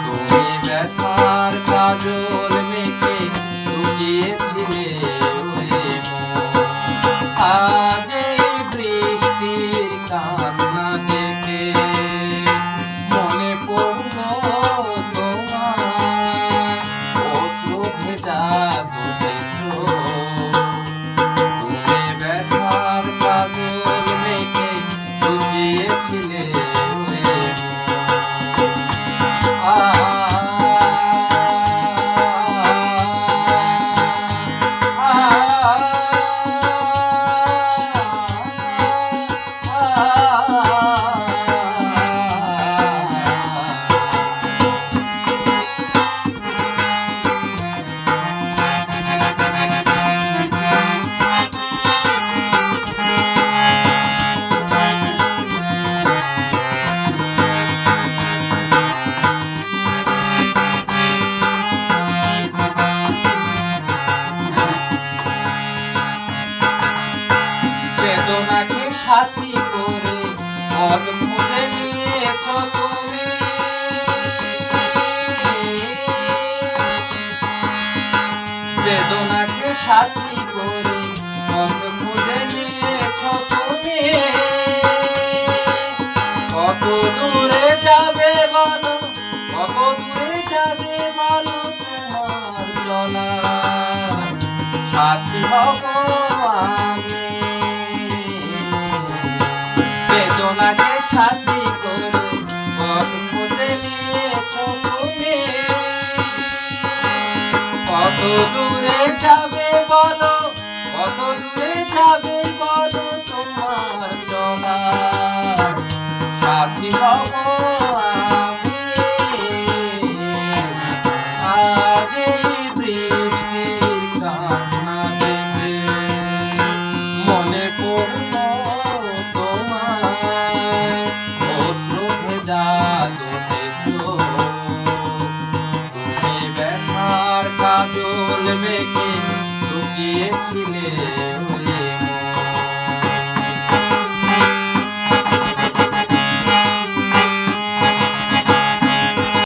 তুমি ব্যথার কাজল মেখে লুকিয়েছিলে আজ এই বৃষ্টির কান্না দেখে মনে পড়ল তোমার অশ্রু ভেজা তুমি ব্যথার কাজল মেখে লুকিয়েছিলে বেদনাকে সাথী করে পথ খুঁজে নিয়েছ তুমি বেদনাকে সাথী করে পথ খুঁজে নিয়েছ তুমি কত দূরে যাবে বলো কত দূরে যাবে বলো তোমার চলা সাথী হব আমি বেদনাকে সাথী